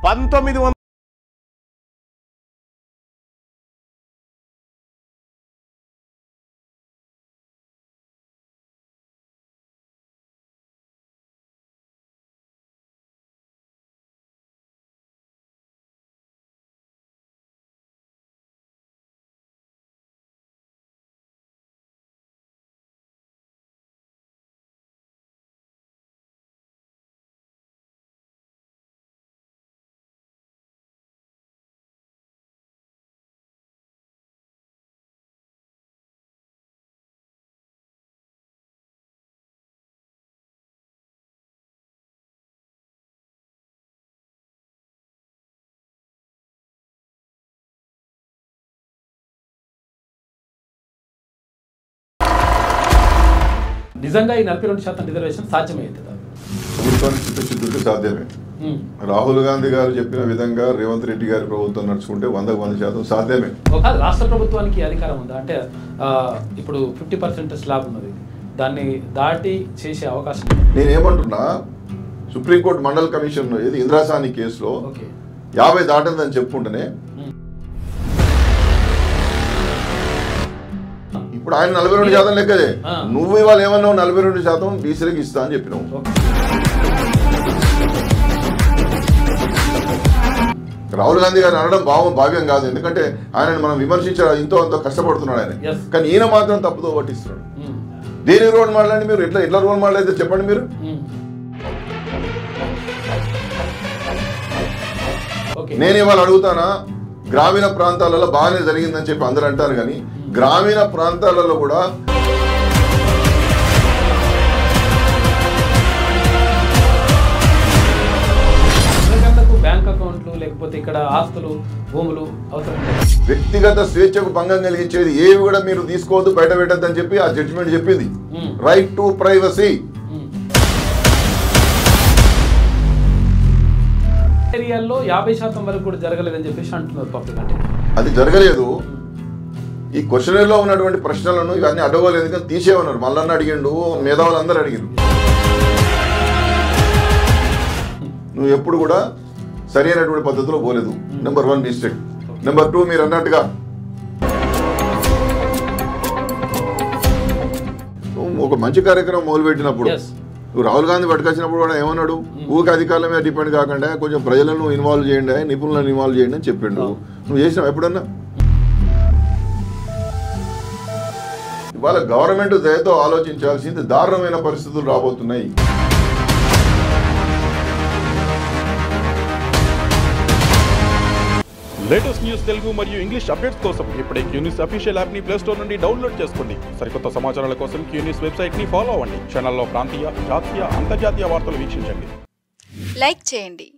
1900నిజంగా ఈ 42% రిజర్వేషన్ సాధ్యమయ్యేది ప్రభుత్వానికి చిత్తశుద్ధికి సాధ్యమే. రాహుల్ గాంధీ గారు చెప్పిన విధంగా రేవంత్ రెడ్డి గారి ప్రభుత్వం నడుచుకుంటే 100% సాధ్యమే. ఒక రాష్ట్ర ప్రభుత్వానికి అధికారం ఉందా అంటే ఇప్పుడు 50% స్లాబ్ ఉన్నది, దాన్ని దాటి చేసే అవకాశం. నేనేమంటున్నా, సుప్రీంకోర్టు మండల్ కమిషన్ ఏది ఇంద్రాసాని కేసులో 50 దాటిందని చెప్పుకుంటేనే ఇప్పుడు ఆయన 42% లెక్కదే. నువ్వు ఇవాళ ఏమన్నావు 42% బీసీలకు ఇస్తా అని చెప్పినావు. రాహుల్ గాంధీ గారు అనడం భావ్యం కాదు, ఎందుకంటే ఆయనను మనం విమర్శించారు, ఎంతో అంతో కష్టపడుతున్నాడు ఆయన. కానీ ఈయన మాత్రం తప్పుతో పట్టిస్తున్నాడు. దేని రోల్ మోడల్ అండి మీరు? ఎట్లా రోల్ మోడల్ అయితే చెప్పండి మీరు. నేను ఇవాళ అడుగుతానా, గ్రామీణ ప్రాంతాలలో బాగానే జరిగిందని చెప్పి అందరూ అంటారు, కానీ గ్రామీణ ప్రాంతాలలో కూడా బ్యాంక్ అకౌంట్లు లేకపోతే ఇక్కడ ఆస్తులు భూములు అవసరం. వ్యక్తిగత స్వేచ్ఛకు భంగం కలిగించేది ఏవి కూడా మీరు తీసుకోవద్దు, బయట పెట్టద్దని చెప్పి ఆ జడ్జిమెంట్ చెప్పింది. Right to privacy. ఏరియాల్లో 50% వరకు కూడా జరగలేదని చెప్పేసి అంటున్నారు పబ్లిక్. అంటే అది జరగలేదు. ఈ క్వశ్చనర్లో ఉన్నటువంటి ప్రశ్నలను ఇవన్నీ అడగలేదు, ఎందుకంటే తీసేయమన్నారు. మల్లన్న అడిగిండు, మేధావులు అందరూ అడిగిండు. నువ్వు ఎప్పుడు కూడా సరైనటువంటి పద్ధతిలో పోలేదు. Number 1 mistake. నెంబర్ 2, మీరు అన్నట్టుగా ఒక మంచి కార్యక్రమం మొదలుపెట్టినప్పుడు నువ్వు రాహుల్ గాంధీ పట్టుకొచ్చినప్పుడు కూడా ఏమన్నాడు, ఊరికి అధికారుల మీద డిపెండ్ కాకుండా కొంచెం ప్రజలను ఇన్వాల్వ్ చేయండి, నిపుణులను ఇన్వాల్వ్ చేయండి అని చెప్పిండు. నువ్వు చేసినావు ఎప్పుడన్నా? ఇవాళ గవర్నమెంట్ దయతో ఆలోచించాల్సింది, దారుణమైన పరిస్థితులు రాబోతున్నాయి. లేటెస్ట్ న్యూస్ తెలుగు మరియు ఇంగ్లీష్ అప్డేట్స్ కోసం ఇప్పుడే క్యూన్యూస్ అఫీషియల్ యాప్ ని ప్లే స్టోర్ నుండి డౌన్లోడ్ చేసుకోండి. సరికొత్త సమాచారాల కోసం క్యూన్యూస్ వెబ్సైట్ ని ఫాలో అవ్వండి. ఛానల్లో ప్రాంతీయ, జాతీయ, అంతర్జాతీయ వార్తలు వీక్షించండి. లైక్ చేయండి.